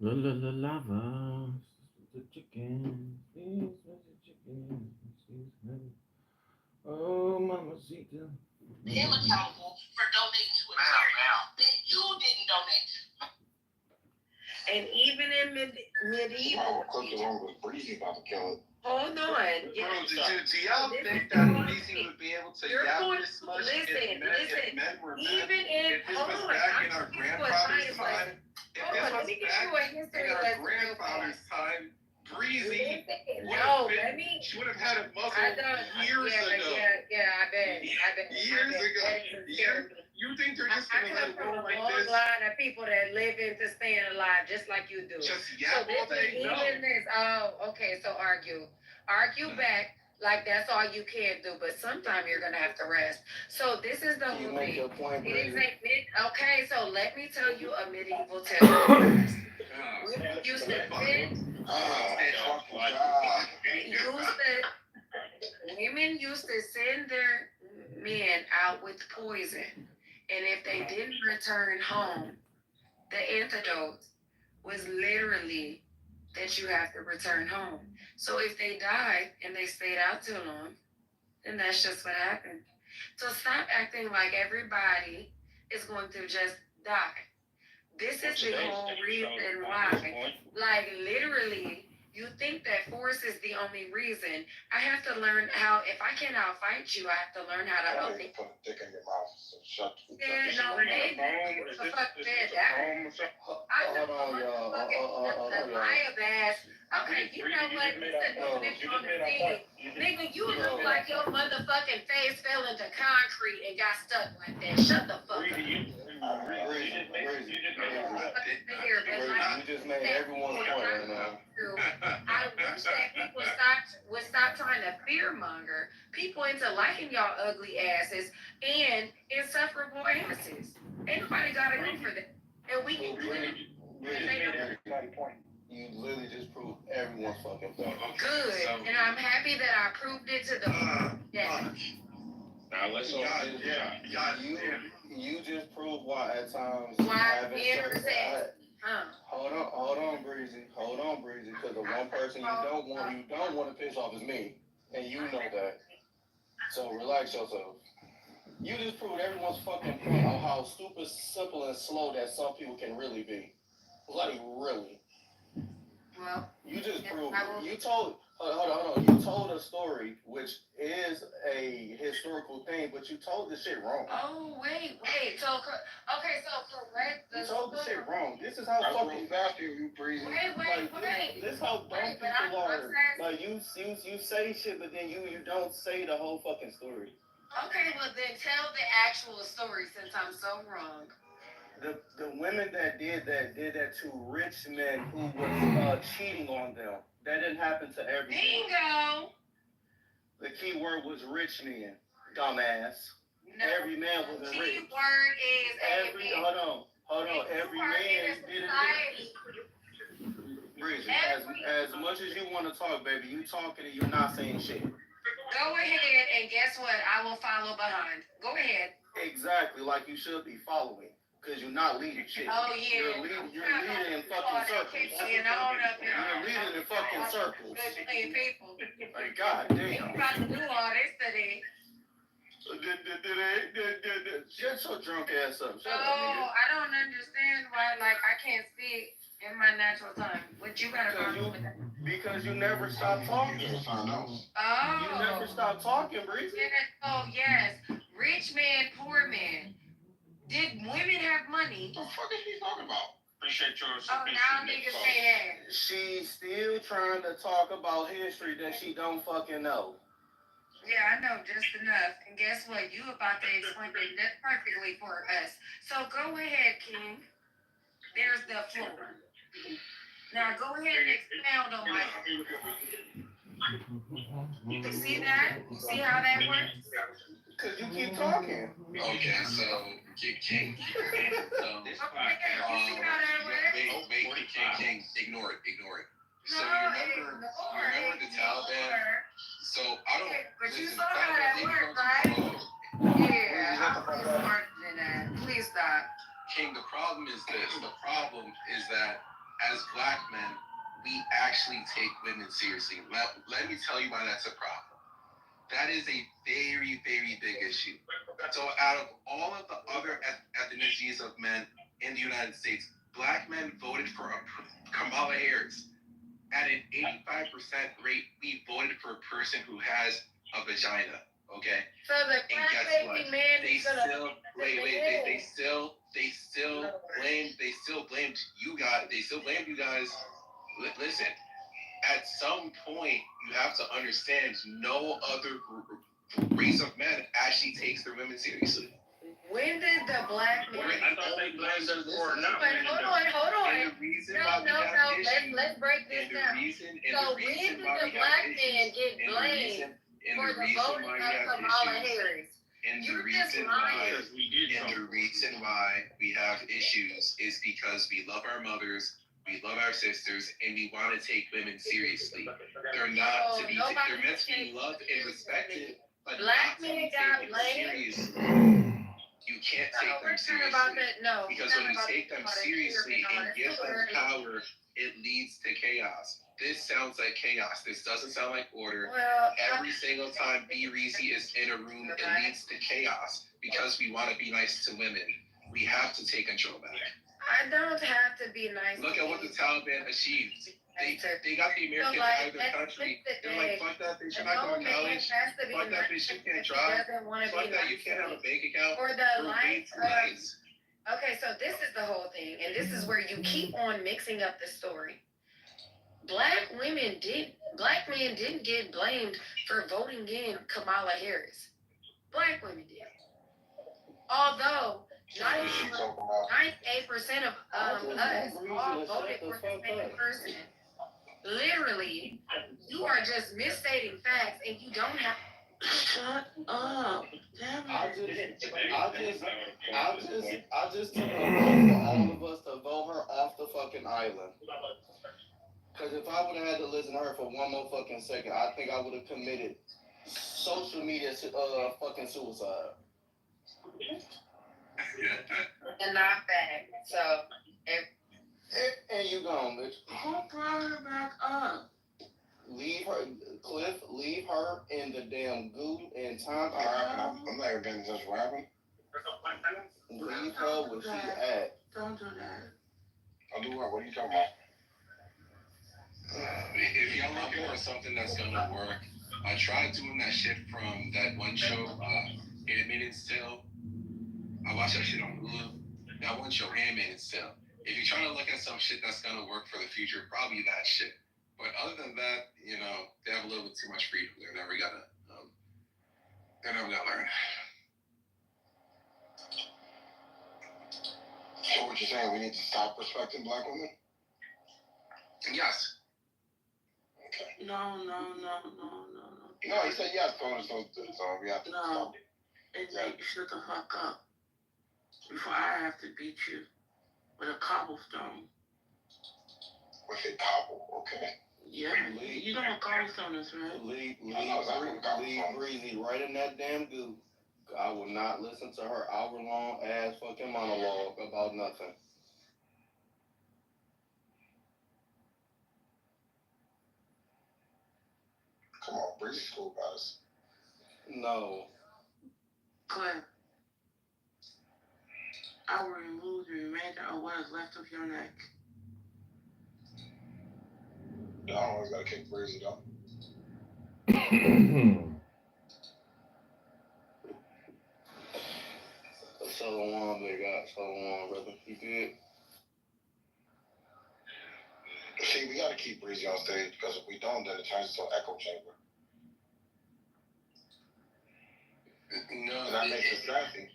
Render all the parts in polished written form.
La la la lava. The chicken. Please, the chicken. Oh, mamacita. Him accountable for donating to a charity that you didn't donate to. And even in medieval Egypt. Hold on. Bro, do y'all think that Breezy would be able to yap this much if men were men? Even in, If this hold was on, back in I'm our gonna give you a grandfather's science time, lesson. if Hold this on, let was me give back you a in history our lesson real grandfather's fast. time, Breezy Listen, would no, have let been, me. she would have had a I muscle don't. years ago. I bet. Years ago. You think they're just I gonna come let it from roll a like long this? line of people that live into staying alive just like you do. Just So yap all this is day? No. even this. Oh, okay. So argue back like that's all you can do. But sometime you're gonna have to rest. So this is the Can you whole make thing. your point, It is Breezy? a okay. So let me tell you a medieval tale. Women used to send. Women used to send their men out with poison, and if they didn't return home, the antidote was literally that you have to return home. So if they died and they stayed out too long, then that's just what happened. So stop acting like everybody is going to just die. This is the whole reason why. Like literally, you think that force is the only reason. I have to learn how. If I can't outfight you, I have to learn how to I out. don't even put a dick in your mouth. So shut the Yeah, no, they the fuck did that. I know the liar bass. Okay, you know what? This is a new bitch on the scene. Nigga, you look like your motherfucking face fell into concrete and got stuck like that. Shut the fuck up. You just made everyone's point right now. I wish that people would stop trying to fear monger people into liking y'all ugly asses and insufferable asses. Ain't nobody gotta go for that. And we can clearly You literally just proved everyone's fucking point. good. And I'm happy that I proved it to the yeah. Now let's all You just proved why at times Why having being certain upset. hold on, Breezy, because the one person you don't want to piss off is me, and you know that. So relax yourself. You just proved everyone's fucking point on how stupid, simple, and slow that some people can really be. Like really. Well, You just proved it. You told hold on. You told a story which is a historical thing, but you told the shit wrong. Oh wait. So okay, so correct You told the shit wrong. This is how fucking after you, Breezy. Wait. This how dumb people are. Like you say shit, but then you don't say the whole fucking story. Okay, well then tell the actual story since I'm so wrong. The women that did that to rich men who was cheating on them. That didn't happen to everyone. Bingo. The key word was rich men, dumbass. No, every man wasn't rich. key word is every hold on. Every man didn't. Breezy, as much as you want to talk, baby, you talking and you're not saying shit. Go ahead and guess what? I will follow behind. Go ahead. Exactly, like you should be following. Because you're not leading shit. Oh, yeah. You're leading in fucking circles. You're leading in fucking circles. People. Like, God damn. You about to do all this today. Shut your drunk ass up. Shut up, nigga. I don't understand why, like, I can't speak in my natural time. What you got to problem with that? Because you never stop talking. Oh. You never stop talking, Breezy. Yes. Rich man, poor man. Did women have money? What the fuck is he talking about? Appreciate your submission. Oh, now niggas say that. She's still trying to talk about history that she don't fucking know. Yeah, I know just enough. And guess what? You about to explain it perfectly for us. So go ahead, King. There's the floor. Now go ahead and expound on my. You see that? You see how that works? Because you keep talking. Okay, so King. This King, ignore it. So you remember the Taliban? So I don't. But you saw how that worked, right? Yeah, I'm smarter than that. Please stop. King, the problem is this. The problem is that as black men, we actually take women seriously. Let me tell you why that's a problem. That is a very, very big issue. So out of all of the other ethnicities of men in the United States, black men voted for Kamala Harris. At an 85% rate, we voted for a person who has a vagina. Okay. So the black baby man They still blamed you guys. They still blamed you guys. Listen, at some point, you have to understand no other race of men actually takes their women seriously. When did the black man? I thought they blamed us for not. Wait, hold on. And the reason No. Let's break this down. So when did the black man get blamed for the voting of Kamala Harris? And the reason why we have issues is because we love our mothers, we love our sisters, and we want to take women seriously. They're not to be. They're meant to be loved and respected, but black not to be men got taken blamed. seriously. You can't take them seriously. Because when you take them seriously and give them power, it leads to chaos. This sounds like chaos. This doesn't sound like order. Well, Every single time B. Reese is in a room, it leads to chaos because we want to be nice to women. We have to take control back. I don't have to be nice. Look at what the Taliban achieved. They got the Americans out of their country. They're like, fuck that bitch, you're not going to college. Fuck that bitch, you can't drive. Fuck that, you can't have a bank account. Or the lights. Okay, so this is the whole thing, and this is where you keep on mixing up the story. Black men didn't get blamed for voting in Kamala Harris. Black women did. Although 98% of us all voted for the same person. Literally, you are just misstating facts, and you don't have. Shut up. Damn it. I just took a vote for all of us to vote her off the fucking island. Because if I would have had to listen to her for one more fucking second, I think I would have committed social media fucking suicide. And not back. So, And you gone, bitch. Who brought her back up? Leave her in the damn goo and time. I'm not even been just rapping. Leave her where she at. Don't do that. I'll do what? What are you talking about? If y'all looking for something that's gonna work, I tried doing that shit from that one show, Handmaid's Tale. I watched that shit on Hulu. That one show, Handmaid's Tale. If you're trying to look at some shit that's gonna work for the future, probably that shit. But other than that, you know, they have a little bit too much freedom. They're never gonna learn. So what you're saying, we need to stop respecting black women? Yes. Okay. No. No, he said yes, so we have to No. stop. And like, shut the fuck up. Before I have to beat you with a cobblestone. With a cobble, okay. Yeah, you know what cobblestone is, right? Leave Breezy right in that damn goo. I will not listen to her hour-long ass fucking monologue about nothing. Come on, Breezy school guys. No. Claire, I will remove the remainder of what is left of your neck. I always gotta kick Breezy though. So long, big guy. So long, brother. You good? See, we gotta keep Breezy on stage because if we don't, then it turns into an echo chamber. No, And that makes it drafty.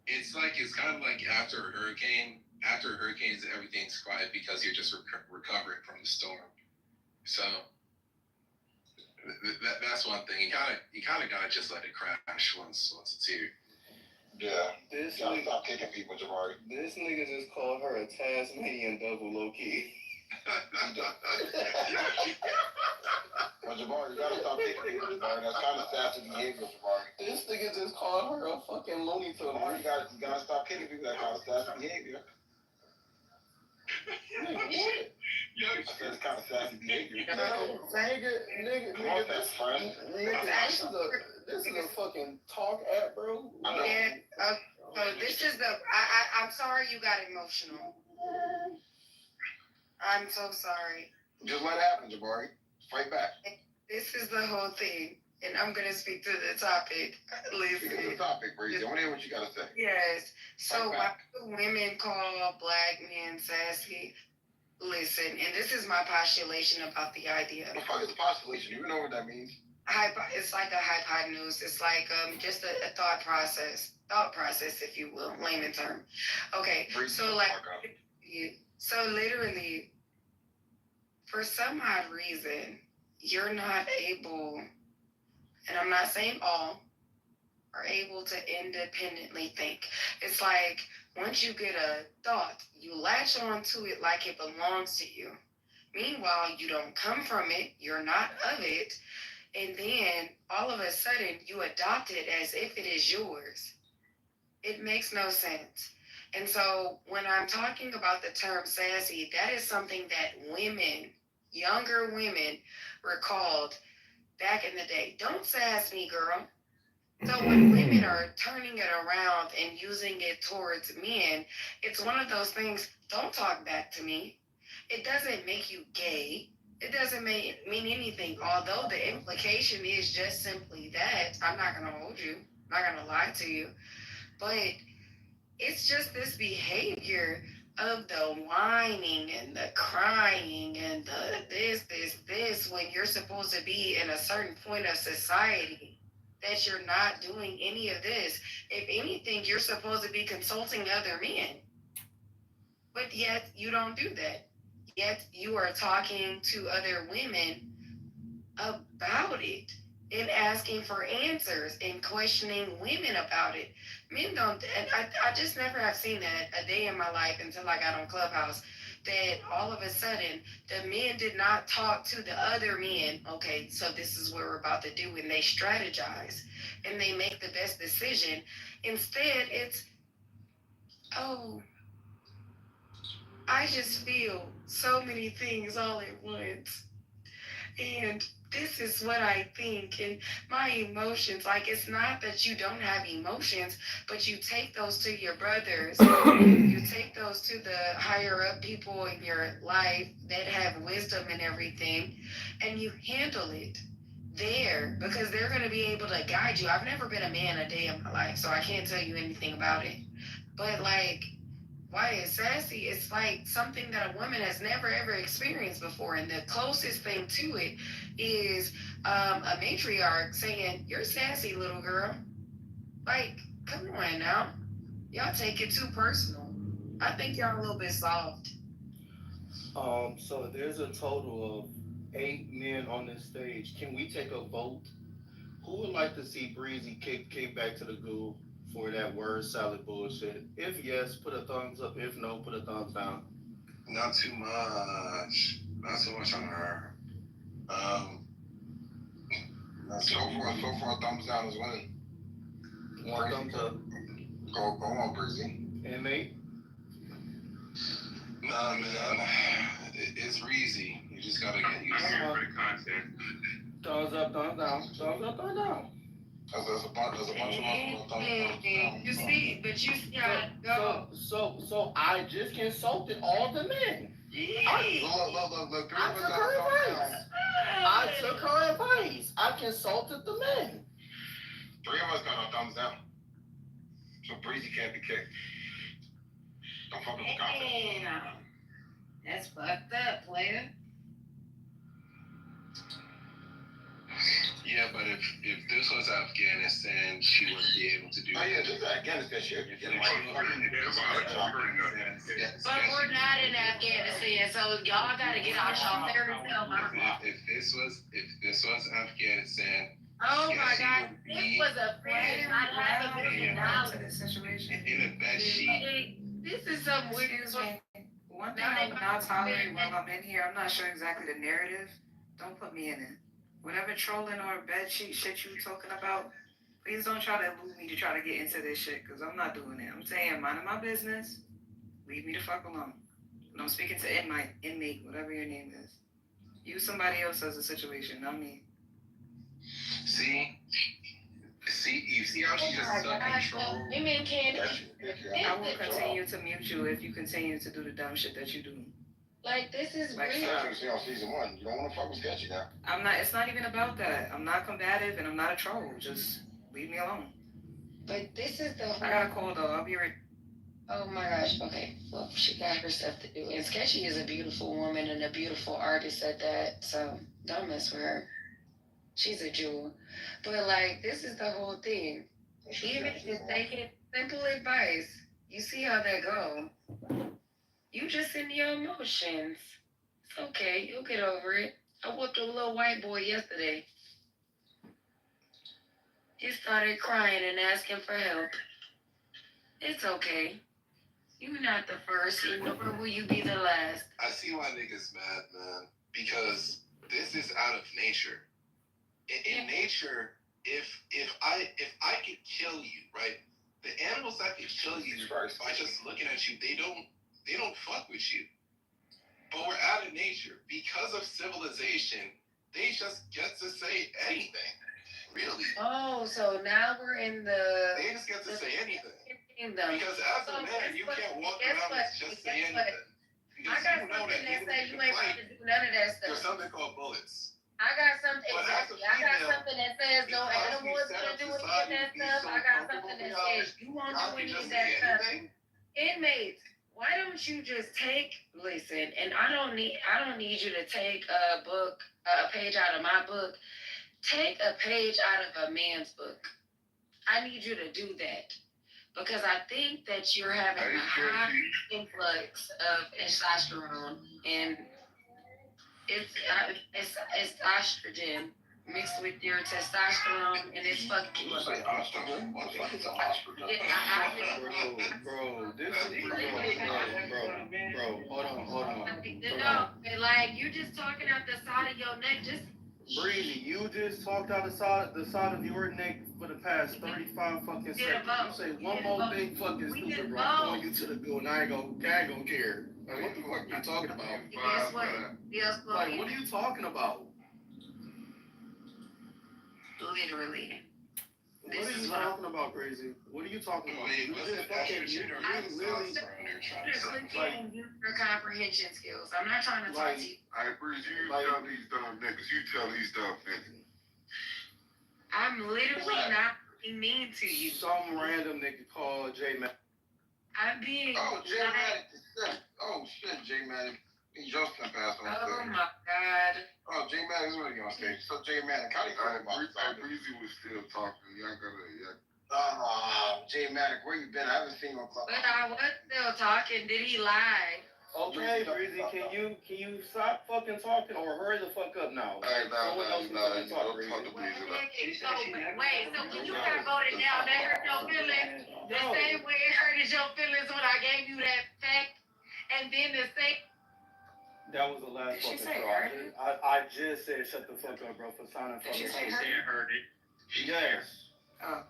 it's kind of like after a hurricane. After hurricanes, everything's quiet because you're just recovering from the storm. So that's one thing. You kind of gotta just let it crash once it's here. Yeah. This Gotta nigga, stop kicking people, Jabari. this nigga just called her a Tasmanian devil, low key. Well, Jabari, you gotta stop kicking people, Jabari. That's kind of sassy behavior, Jabari. This nigga just called her a fucking Looney Tune. Jabari, you gotta stop kicking people. That kind of sassy behavior. Nigga, what? I said it's kind of sassy behavior. No, nigga, Come on, best friend. this is a fucking talk app, bro. I know. Yeah, so this is I'm sorry you got emotional. I'm so sorry. Just let it happen, Jabari. Fight back. This is the whole thing. And I'm going to speak to the topic. Speak to the topic, Breezy. I want to hear what you got to say. Yes. So Fight why back. do women call black men sassy? Listen, and this is my postulation about the idea. What the fuck is a postulation? You know what that means? It's like a hypotenuse. It's like just a thought process, if you will, layman term. Okay, Breezy, so like, so literally, for some odd reason, you're not able, and I'm not saying all, are able to independently think. It's like once you get a thought, you latch onto it like it belongs to you. Meanwhile, you don't come from it, you're not of it, and then all of a sudden you adopt it as if it is yours. It makes no sense. And so when I'm talking about the term sassy, that is something that women, younger women, were called back in the day. Don't sass me, girl. So when women are turning it around and using it towards men, it's one of those things, don't talk back to me. It doesn't make you gay. It doesn't mean anything. Although the implication is just simply that, I'm not going to hold you. I'm not going to lie to you. But it's just this behavior of the whining and the crying and the this when you're supposed to be in a certain point of society that you're not doing any of this. If anything, you're supposed to be consulting other men. But yet you don't do that. Yet you are talking to other women about it and asking for answers and questioning women about it. Men don't, and I just never have seen that a day in my life until I got on Clubhouse, that all of a sudden the men did not talk to the other men. Okay, so this is what we're about to do, and they strategize and they make the best decision. Instead, it's, oh, I just feel so many things all at once. And this is what I think, and my emotions, like, it's not that you don't have emotions, but you take those to your brothers, you take those to the higher up people in your life that have wisdom and everything, and you handle it there because they're going to be able to guide you. I've never been a man a day in my life, so I can't tell you anything about it. But like, why it's sassy, it's like something that a woman has never ever experienced before. And the closest thing to it is a matriarch saying, "You're sassy, little girl." Like, come on now. Y'all take it too personal. I think y'all a little bit soft. So there's a total of 8 men on this stage. Can we take a vote? Who would like to see Breezy kick back to the goo for that word salad bullshit? If yes, put a thumbs up. If no, put a thumbs down. Not too much. Not too much on her. So far, thumbs down is winning. One thumbs up. Go on, Breezy. And Nate? Nah, man. It's Reezy. You just gotta get used to the content. Thumbs up, thumbs down. Thumbs up, thumbs down. There's a bunch of thumbs down. You see, but you gotta go. So I just consulted all the men. Look, I took her advice. I took her advice. I consulted the men. 3 of us got our thumbs down. So Breezy can't be kicked. Don't fuck with the confidence. Damn. That's fucked up, player. Yeah, but if this was Afghanistan, she wouldn't be able to do Oh yeah, this is Afghanistan shit. But we're not in Afghanistan, so y'all gotta get out y'all fairy tale mind. If this was Afghanistan, Oh yeah, my she God, would this be was a friend. I have $1 million. in a bed sheet. This is some weird. One thing I will not tolerate while I'm in here, I'm not sure exactly the narrative. Don't put me in it. Whatever trolling or bedsheet shit you talking about, please don't try to elude me to try to get into this shit, because I'm not doing it. I'm saying, minding my business, leave me the fuck alone. When I'm speaking to inmate, whatever your name is. Use somebody else as a situation, not me. See, you see how she just took control? Women can't. I will continue to mute you if you continue to do the dumb shit that you do. Like, this is Like, really. You see on season 1, you don't want to fuck with Sketchy now. I'm not. It's not even about that. I'm not combative and I'm not a troll. Just leave me alone. But this is the whole. I got a call though. I'll be right. Oh my gosh. Okay. Well, she got her stuff to do. And Sketchy is a beautiful woman and a beautiful artist at that. So don't mess with her. She's a jewel. But like, this is the whole thing. Even if they get simple advice, you see how that go. You just in your emotions. It's okay. You'll get over it. I whooped a little white boy yesterday. He started crying and asking for help. It's okay. You're not the first, and nor will you be the last. I see why niggas mad, man. Because this is out of nature. In nature, if I could kill you, right? The animals that could kill you by just looking at you, they don't fuck with you. But we're out of nature. Because of civilization, they just get to say anything. Really. Oh, so now we're in the. They just get to say anything. Kingdom. Because as a man, you can't walk around and just say anything. I got something that say you ain't about to do none of that There's stuff. something called bullets. I got something. But as a Exactly. I got female, something that says no because animal we is set gonna up do any of society that to be stuff. so I got comfortable something that with y'all, says you won't y'all do can any just of say that stuff. anything. Inmates, why don't you just listen, and I don't need you to take a page out of my book. Take a page out of a man's book. I need you to do that. Because I think that you're having a high influx of testosterone, and it's estrogen mixed with your testosterone, and it's fucking. You say Osterman? What the fuck is an Osterman? Bro, this is bro. Hold on. No, like you just talking out the side of your neck, just. Breezy, you just talked out the side of your neck for the past 35 fucking seconds. You say one more big fucking stupid, bro. I'm throwing you to the goo, and I ain't gonna care. Like, what the fuck are you talking about? Guess what? Like, what are you talking about? Literally. What are you talking about, Crazy? What are you talking about? Wait, You what's just an fucking, estrogen or literally. Like, your comprehension skills. I'm not trying to talk to you. I agree. You tell these dumb niggas. You tell these dumb niggas. I'm literally not being mean to you. Some random nigga called J Man. I'm being. Oh, J Matic. Oh shit, J Matic. He just passed on Oh stage. my God. Oh, J Matic is really on stage. So J Matic, how do you feel about Breezy was still talking. Y'all gotta, J Matic, where you been? I haven't seen you on Clubhouse. But I was still talking. Did he lie? Okay, Breezy, can you stop fucking talking or hurry the fuck up now? Someone else can fucking talk, Breezy. Wait, so when you got voted down, that hurt your feelings? The same way it hurted your feelings when I gave you that fact, and then the same. That was the last Did she fucking say straw. heard it? I just said shut the fuck up, bro, for sounding Did she fucking say stupid. heard it? Yes. Oh.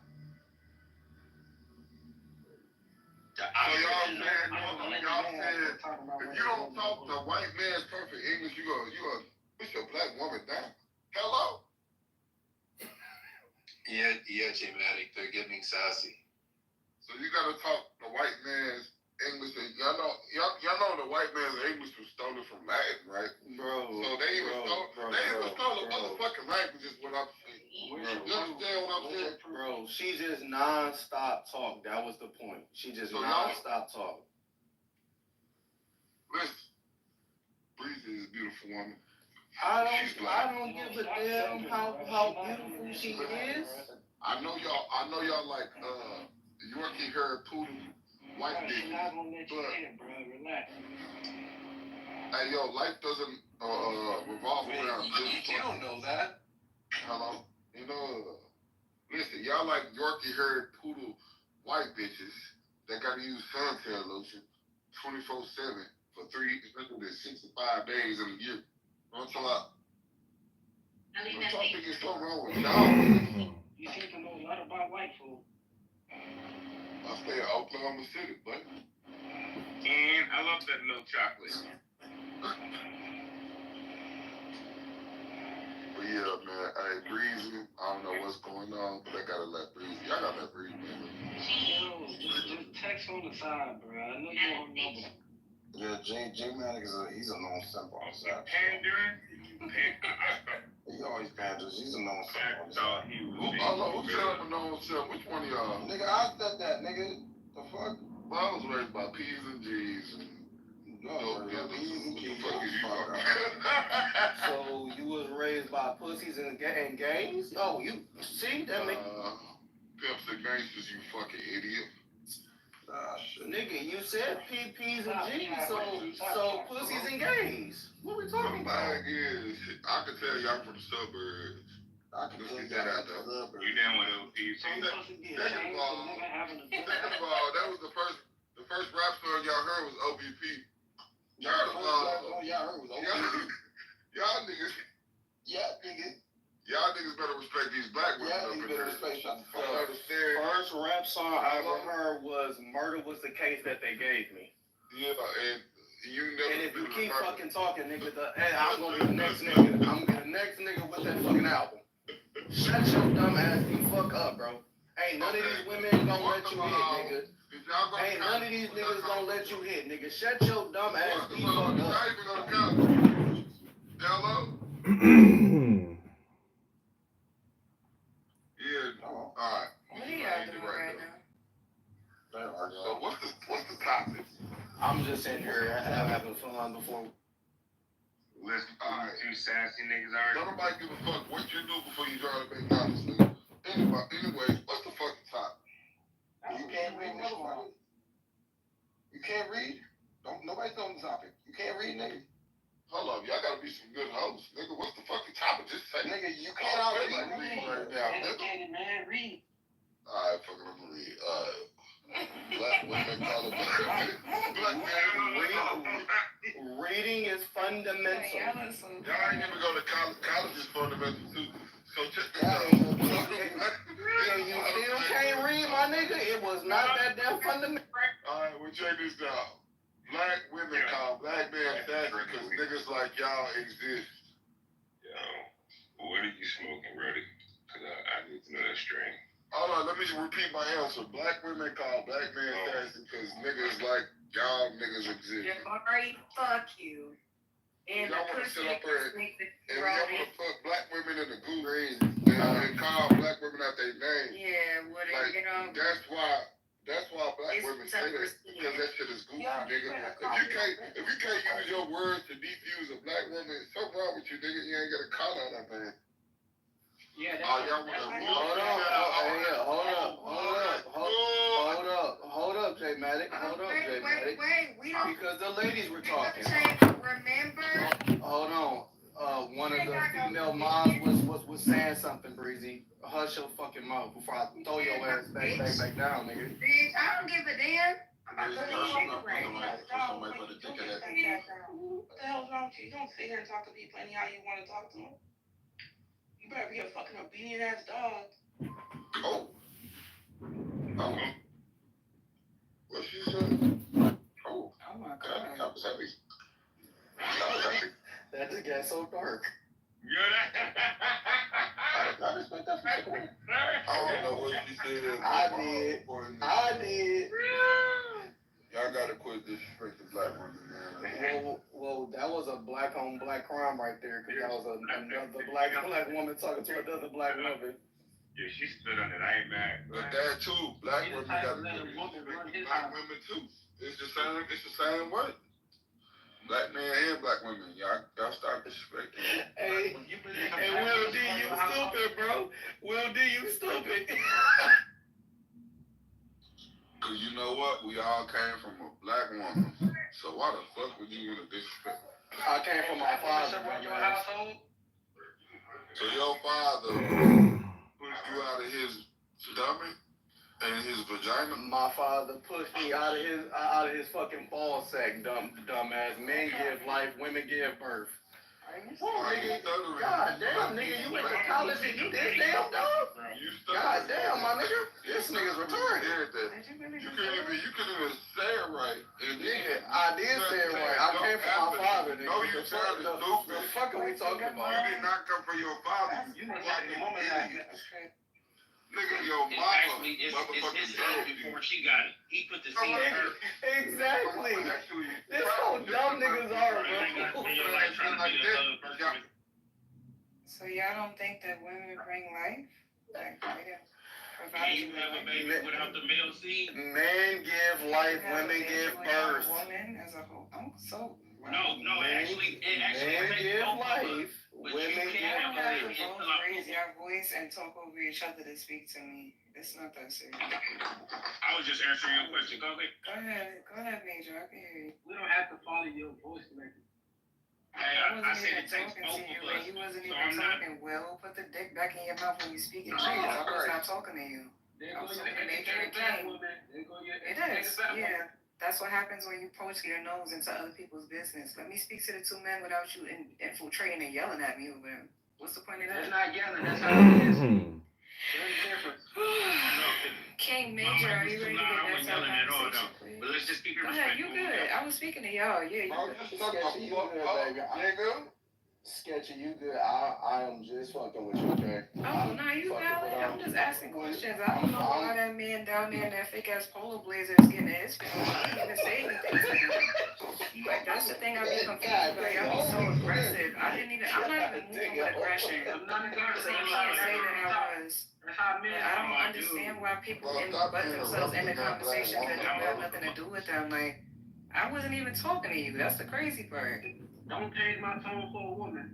So y'all said, if you don't talk the white man's perfect English, you gonna push a black woman down. Hello? Yeah, J Matic, they're getting sassy. So you gotta talk the white man's English. Y'all know the white man's English was stolen from Latin, right? Bro. So they even stole the motherfucking language is what I'm saying. You understand what I'm saying? Bro, she just non-stop talk. That was the point. She just So non-stop talk. Listen, Breezy is a beautiful woman. I don't give a damn how beautiful she is. I know y'all like Yorkie hair poodle white bitch. Hey yo, life doesn't revolve around this. You don't know that. Hello? You know, listen, y'all like Yorkie hair poodle white bitches that gotta use suntan lotion 24/7 for 365 days in a year. I'm talking about. I'm talking there's something wrong with y'all. You seem to know a lot about white folk. I stay in Oklahoma City, but And I love that milk chocolate. But yeah, man, hey, Breezy, I don't know what's going on, but I gotta let Breezy. Y'all gotta let Breezy, man. Yo, just text on the side, bro. I know you don't know. Yeah, J-Matic he's a known simp on the side. Pandering? He always panders. He's a known simp on the I thought side. he was Who said I'm a known self? Which one of y'all? Nigga, I said that, nigga. The fuck? Well, I was raised by P's and G's and No, the fuck is you talking So you was raised by pussies and gangs? Oh, you see that make pimps and gangsters, you fucking idiot. shit. Nigga, you said PPs and G's, so pussies and gangs. What we talking about? Is, I can tell y'all from the suburbs. I can Let's put get that out there. You down with OPC? Some pussy get changed for never having a good Second of all, that was the first rap song y'all heard was OBP. Y'all heard was OPP. Y'all niggas. Yeah, nigga. Y'all niggas better respect these black women. Yeah, nigga better respect y'all. Understand? First rap song I ever heard was "Murder Was the Case That They Gave Me." Yeah, and you never. And if you keep fucking talking, nigga, I'm gonna be the next nigga. I'm gonna be the next nigga with that fucking album. Shut your dumb ass the fuck up, bro. Ain't none of these women gonna let you hit, nigga. Ain't none of these niggas gonna let you hit, nigga. Shut your dumb ass the fuck up. Not even gonna count. Hello? Yeah. Alright. What are y'all doing right now? So what's the topic? I'm just sitting here having fun before. Listen, two sassy niggas already. Don't nobody give a fuck what you do before you drive to McDonald's, nigga. Anyway, what's the fucking topic? You can't read, nigga. You can't read? Nobody's on the topic. You can't read, nigga. Hold up, y'all gotta be some good hosts, nigga. What's the fucking topic? Just say, Nigga, you can't always read right now, nigga. educated man, read. Alright, fucking I'm gonna read. Black women call it black man. Reading is fundamental. Y'all ain't even go to college. College is fundamental too. So just And you still can't read, my nigga. It was not that damn fundamental. Alright, we check this out. Black women call black men sassy because niggas like y'all exist. Yo, what are you smoking, Reddy? Cause I need to know that strain. Hold on, let me repeat my answer. Black women call black men sassy because niggas like y'all niggas exist. Jabari, fuck you. And Y'all the wanna pussy sit up there niggas make the And y'all wanna put black women in the group and call black women out their name. Yeah, what Like, you know. that's why black It's women say that, because that shit is goofy, nigga. If you can't use your words to defuse a black woman, something wrong with you, nigga. You ain't got a call out that man. Yeah, Y'all Hold up, J Matic. Wait, we don't. Because the ladies were talking. Remember? Hold on. One of the female moms was saying something, Breezy. Hush your fucking mouth before I throw your ass back down, nigga. Bitch, I don't give a damn. I'm about to leave anyway. What the hell's wrong with you? You don't sit here and talk to people anyhow you want to talk to them. You better be a fucking obedient ass dog. Oh. What she said? Oh my God. That was heavy. That just got so dark. I respect that for sure. I don't know what she said. I did. Y'all gotta quit disrespecting black women, man. Well, that was a black on black crime right there, because that was another black woman talking to another black woman. Yeah, she stood on it. I ain't mad. But that too, black women gotta disrespect black women too. It's the same way. Black men and black women, y'all start disrespecting. Hey, Will D, you stupid, bro. Will D, you stupid. Cause you know what? We all came from a black woman. So why the fuck would you want to disrespect? I came from my father. So your father pushed you out of his stomach and his vagina? My father pushed me out of his fucking ball sack, dumbass. Men give life, women give birth. Whoa, nigga. God damn, nigga, you went to college and you this damn dog? God damn, my nigga. This nigga's retarded. You couldn't even say it right. Nigga, I did say it right. I came from my father, nigga. No, you sounded stupid. The fuck are we talking about? You did not come from your father. You fucking idiot. Nigga, your mama. Actually, it's his son before she got it. He put the seed in her. Exactly. This how dumb niggas are, bro. So y'all don't think that women bring life? Like, they provide Can you have a baby without the male seed? Men give life, women give birth. Woman as a whole. I'm so. No, actually, Men takes give both of us. life, But women you give can't have birth. it. Both raise your voice and talk over each other to speak to me. It's not that serious. I was just answering your question. Go Go ahead, Major. I can hear you. We don't have to follow your voice message. Hey, I I wasn't said even it takes talking both to you, of us. and you wasn't So even I'm not. talking. Will, put the dick back in your mouth when you speak in Oh, English. I was Christ. not talking to you. There I'm go so your Major educated King. black woman. There go your It educated is, black woman. yeah. That's what happens when you poke your nose into other people's business. Let me speak to the two men without you infiltrating and yelling at me over them. What's the point of That's that? not yelling. That's how it is. There's a difference. King Major, are you ready to get back to our conversation, please? But let's just keep it Go ahead, you respectful. good. I was speaking to y'all. Yeah, you Bro, good. you stuck a fuck up, nigga. Sketchy, you good. I am just fucking with you, okay? Oh, no, you Fucking valid. with I'm just asking questions. I I'm don't know why fine. that man down there in that fake ass polo blazer is getting his face. He didn't even say anything to me. Like, that's the thing I be confused about. Y'all be so aggressive. I'm not even moving with aggression. I'm not So you can't say that I was. That's how men But I don't understand why people butt themselves into conversations that don't have nothing to do with them. Like, I wasn't even talking to you. That's the crazy part. Don't change my tone for a woman.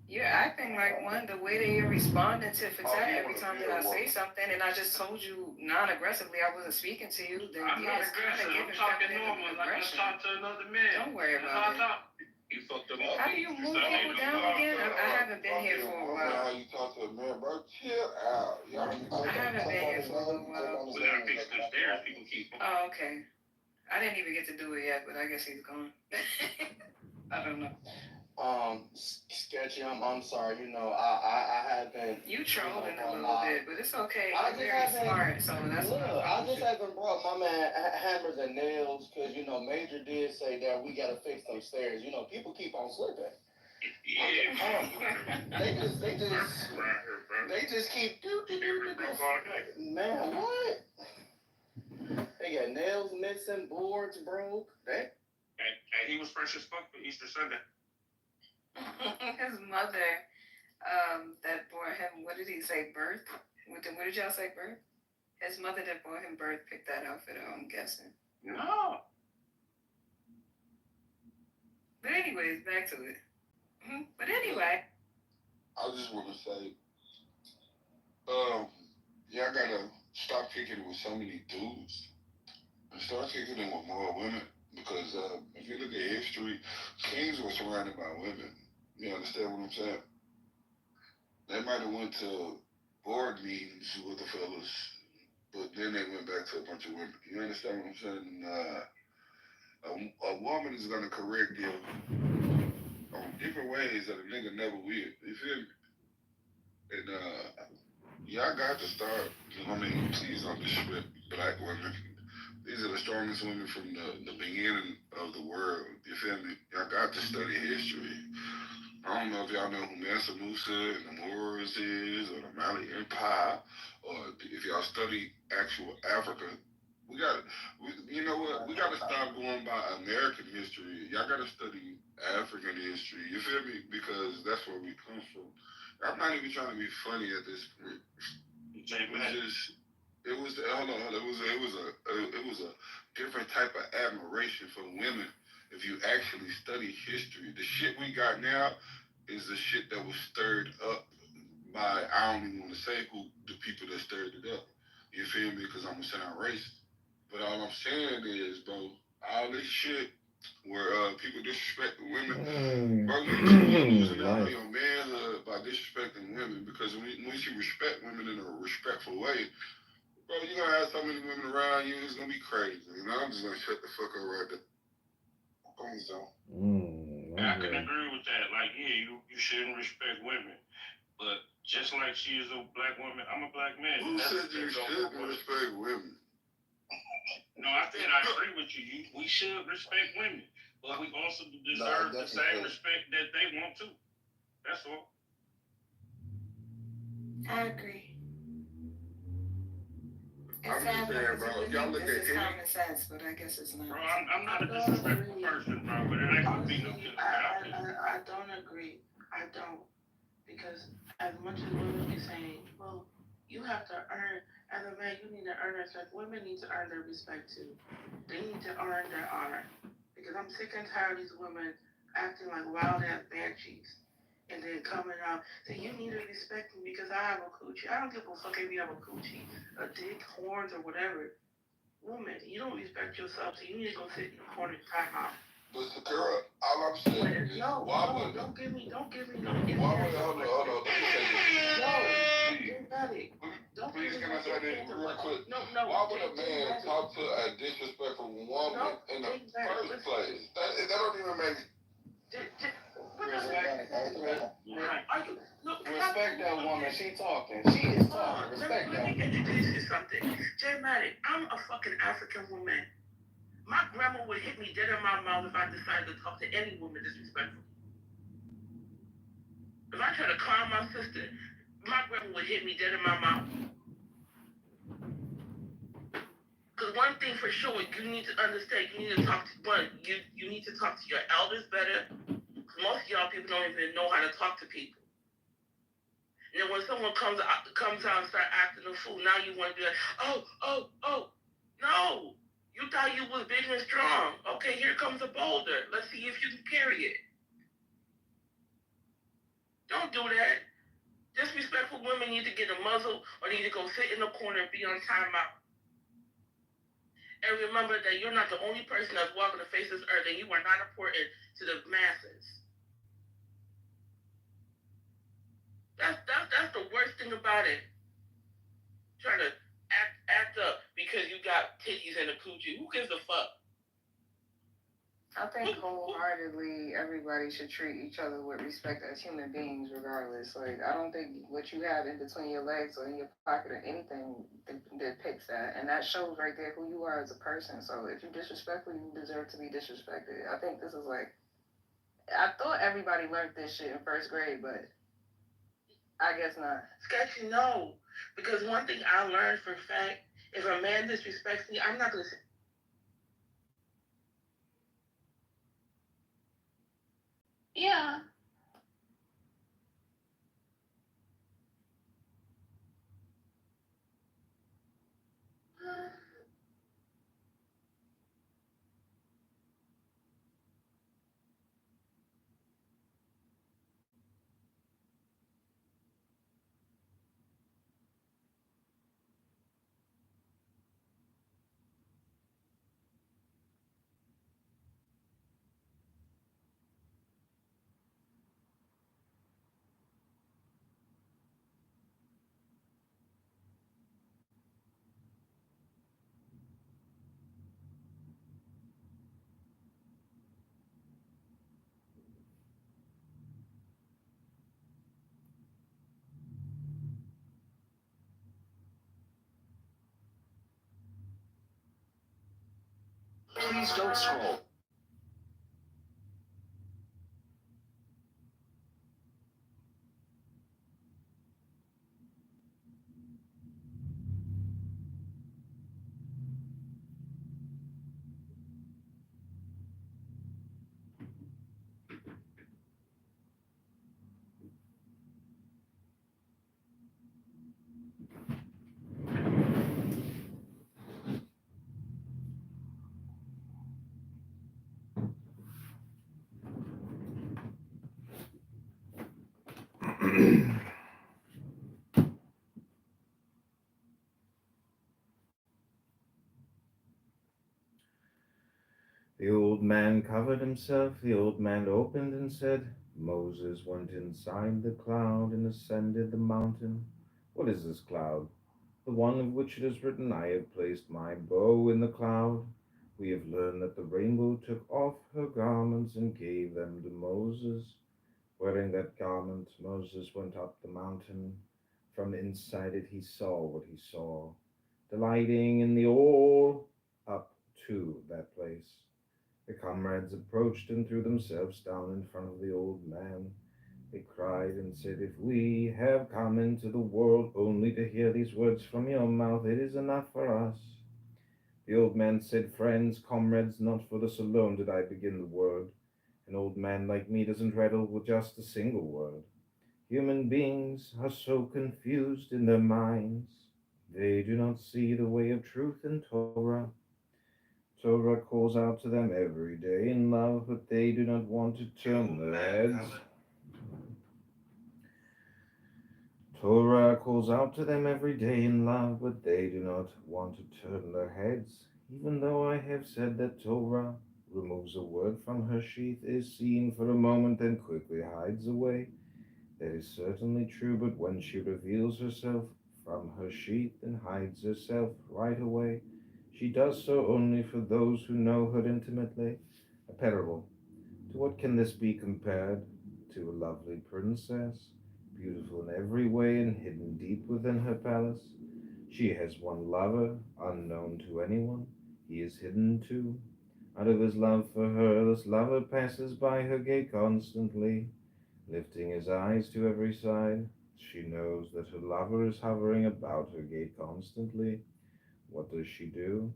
You're acting like one, the way that you're responding to Fatah every time that I say something, and I just told you non-aggressively I wasn't speaking to you, then I'm yeah, not it's kind of aggressive. I'm giving talking feminine normal. Like I aggression. talk to another man. Don't worry That's how I about it. talk. You fucked up. How do you move people down again? I haven't been here for a while. How you talk to a man, bro? Chill out. I haven't been here for a little while. We gotta fix the stairs. People keep. Oh, okay. I didn't even get to do it yet, but I guess he's gone. I don't know. Sketchy, I'm sorry, you know, I have been. You trolling a little bit, but it's okay. I You're just very haven't- smart, so that's what I just haven't brought my man hammers and nails, because, you know, Major did say that we gotta fix them stairs. You know, people keep on slipping. Yeah. They just keep man, what? They got nails missing, boards broke. And he was fresh as fuck for Easter Sunday. His mother, that bore him, what did he say, birth? What did y'all say, birth? His mother that bore him birth picked that outfit out, I'm guessing. No. But anyways, back to it. But anyway. I just want to say, y'all gotta stop kicking it with so many dudes and start kicking it with more women. Because if you look at history, kings were surrounded by women. You understand what I'm saying? They might have went to board meetings with the fellas, but then they went back to a bunch of women. You understand what I'm saying? A woman is gonna correct you on different ways that a nigga never will. You feel me? And y'all got to start. I mean, please don't disrespect black women. These are the strongest women from the beginning of the world. You feel me? Y'all got to study history. I don't know if y'all know who Mansa Musa and the Moors is, or the Mali Empire, or if y'all study actual Africa. You know what? We got to stop going by American history. Y'all got to study African history. You feel me? Because that's where we come from. I'm not even trying to be funny at this point. It was a different type of admiration for women. If you actually study history, the shit we got now is the shit that was stirred up by, I don't even want to say who the people that stirred it up. You feel me? Because I'm gonna sound racist. But all I'm saying is, bro, all this shit where people disrespect the women, bro, you're losing out on your manhood by disrespecting women. Because when you respect women in a respectful way, bro, you're gonna have so many women around you, it's gonna be crazy. You know, I'm just gonna shut the fuck up right there. I can agree with that. Like, yeah, you shouldn't respect women, but just like she is a black woman, I'm a black man. Who said you shouldn't respect women? No, I said I agree with you. We should respect women, but we also deserve the same respect that they want to. That's all. I agree. I'm It's just sad saying, because bro, you would if y'all think look this at is any, common sense, but I guess it's not. Bro, I'm not a I don't disrespectful agree. person, bro, but it ain't gonna be no Honestly, killer without it. I don't agree. I don't. Because as much as women be saying, well, you have to earn, as a man, you need to earn respect. Women need to earn their respect too. They need to earn their honor. Because I'm sick and tired of these women acting like wild ass banshees. And then coming out, saying, you need to respect me because I have a coochie. I don't give a fuck if you have a coochie, a dick, horns, or whatever. Woman, you don't respect yourself, so you need to go sit in the corner and time out. but Sakura, all I'm saying is, No, why no, would, don't give me no why would, hold on, let me say this. No, Please, Jay Matic. Don't please, give can me I say this no real quick? No, Why would a Jay man Matic. talk to a disrespectful woman No, in the Jay Matic, first place? That don't even make What does Respect, that Are you look? respect that woman. She talking. She is talking. Respect Let me that. introduce you to something. Jay Matic, I'm a fucking African woman. My grandma would hit me dead in my mouth if I decided to talk to any woman disrespectfully. If I try to clown my sister, my grandma would hit me dead in my mouth. Because one thing for sure, you need to understand, you need to talk to you need to talk to your elders better. Most of y'all people don't even know how to talk to people. And then when someone comes out and start acting a fool, now you want to be like, oh. No. You thought you was big and strong. Okay, here comes a boulder. Let's see if you can carry it. Don't do that. Disrespectful women need to get a muzzle or need to go sit in the corner and be on timeout. And remember that you're not the only person that's walking the face of this earth, and you are not important to the masses. That's the worst thing about it. Trying to act up because you got titties and a coochie. Who gives a fuck? I think wholeheartedly everybody should treat each other with respect as human beings, regardless. Like, I don't think what you have in between your legs or in your pocket or anything depicts that. And that shows right there who you are as a person. So if you're disrespectful, you deserve to be disrespected. I think this is like, I thought everybody learned this shit in first grade, but I guess not. Sketchy, no. Because one thing I learned for a fact, if a man disrespects me, I'm not going to say, yeah. Please don't scroll. The old man covered himself, the old man opened and said, Moses went inside the cloud and ascended the mountain. What is this cloud? The one of which it is written, I have placed my bow in the cloud. We have learned that the rainbow took off her garments and gave them to Moses. Wearing that garment, Moses went up the mountain. From inside it he saw what he saw, delighting in the all up to that place. The comrades approached and threw themselves down in front of the old man. They cried and said, "If we have come into the world only to hear these words from your mouth, it is enough for us." The old man said, "Friends, comrades, not for this alone did I begin the word. An old man like me doesn't rattle with just a single word. Human beings are so confused in their minds. They do not see the way of truth in Torah. Torah calls out to them every day in love, but they do not want to turn their heads. Torah calls out to them every day in love, but they do not want to turn their heads. Even though I have said that Torah removes a word from her sheath, is seen for a moment, then quickly hides away. That is certainly true, but when she reveals herself from her sheath and hides herself right away, she does so only for those who know her intimately. A parable. To what can this be compared? To a lovely princess, beautiful in every way and hidden deep within her palace. She has one lover, unknown to anyone. He is hidden too. Out of his love for her, this lover passes by her gate constantly, lifting his eyes to every side. She knows that her lover is hovering about her gate constantly. What does she do?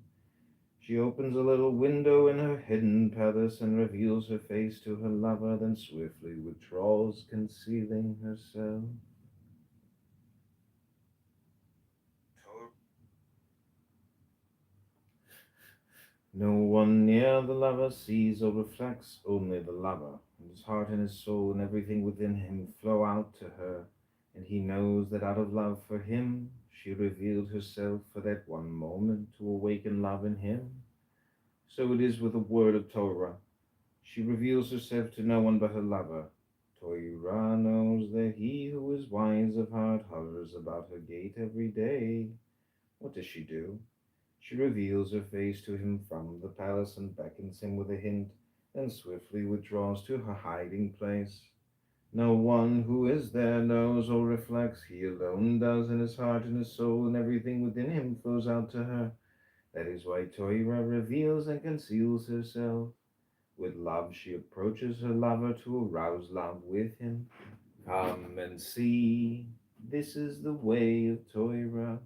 She opens a little window in her hidden palace and reveals her face to her lover, then swiftly withdraws, concealing herself. No one near the lover sees or reflects, only the lover, and his heart and his soul and everything within him flow out to her, and he knows that out of love for him, she revealed herself for that one moment to awaken love in him. So it is with the word of Torah. She reveals herself to no one but her lover. Torah knows that he who is wise of heart hovers about her gate every day. What does she do? She reveals her face to him from the palace and beckons him with a hint, then swiftly withdraws to her hiding place. No one who is there knows or reflects, he alone does, and his heart and his soul and everything within him flows out to her. That is why Torah reveals and conceals herself. With love she approaches her lover to arouse love with him. Come and see, this is the way of Torah.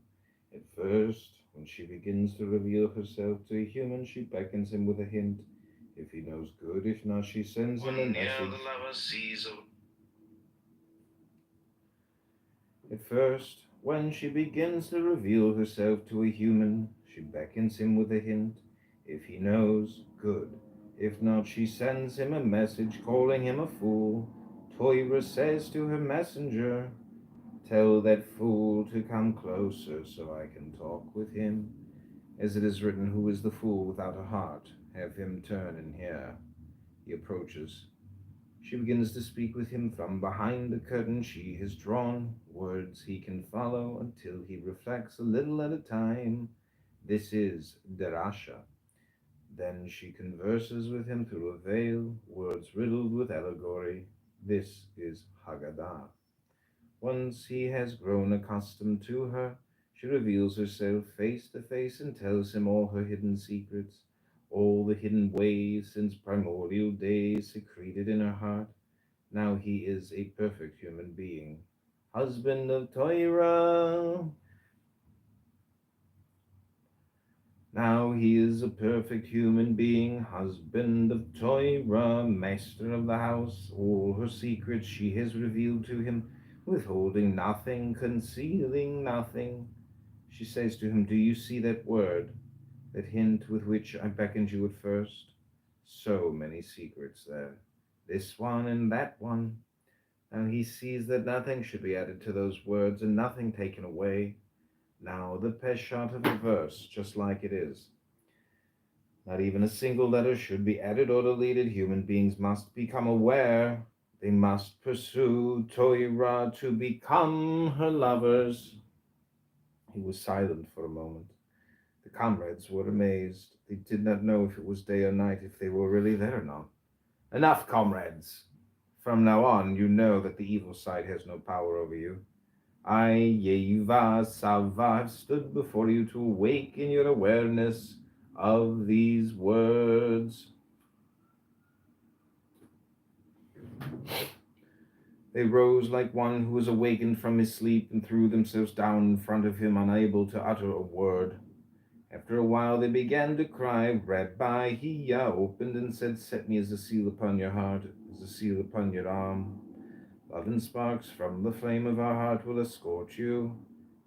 At first, when she begins to reveal herself to a human, she beckons him with a hint. If he knows good, if not, she sends him a message. At first, when she begins to reveal herself to a human, she beckons him with a hint. If he knows, good. If not, she sends him a message calling him a fool. Torah says to her messenger, "Tell that fool to come closer so I can talk with him." As it is written, "Who is the fool without a heart? Have him turn and hear." He approaches. She begins to speak with him from behind the curtain she has drawn, words he can follow until he reflects a little at a time. This is Derasha. Then she converses with him through a veil, words riddled with allegory. This is Haggadah. Once he has grown accustomed to her, she reveals herself face to face and tells him all her hidden secrets, all the hidden ways since primordial days secreted in her heart. Now he is a perfect human being, husband of Torah. Now he is a perfect human being, husband of Torah, master of the house. All her secrets she has revealed to him, withholding nothing, concealing nothing. She says to him, "Do you see that word, that hint with which I beckoned you at first? So many secrets there, this one and that one." Now he sees that nothing should be added to those words and nothing taken away. Now the peshat of a verse, just like it is. Not even a single letter should be added or deleted. Human beings must become aware. They must pursue Torah to become her lovers. He was silent for a moment. The comrades were amazed. They did not know if it was day or night, if they were really there or not. Enough, comrades! From now on, you know that the evil side has no power over you. I, Yeva Salva, have stood before you to awaken your awareness of these words. They rose like one who was awakened from his sleep and threw themselves down in front of him, unable to utter a word. After a while they began to cry, Rabbi, Hiya opened and said, Set me as a seal upon your heart, as a seal upon your arm. Love and sparks from the flame of our heart will escort you.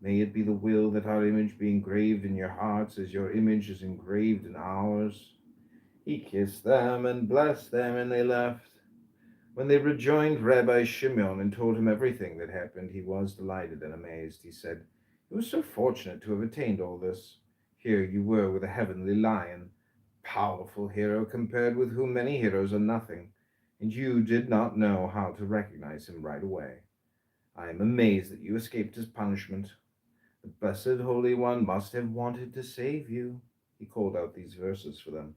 May it be the will that our image be engraved in your hearts as your image is engraved in ours. He kissed them and blessed them, and they left. When they rejoined Rabbi Shimon and told him everything that happened, he was delighted and amazed. He said, You were so fortunate to have attained all this. Here you were with a heavenly lion, powerful hero compared with whom many heroes are nothing, and you did not know how to recognize him right away. I am amazed that you escaped his punishment. The Blessed Holy One must have wanted to save you. He called out these verses for them.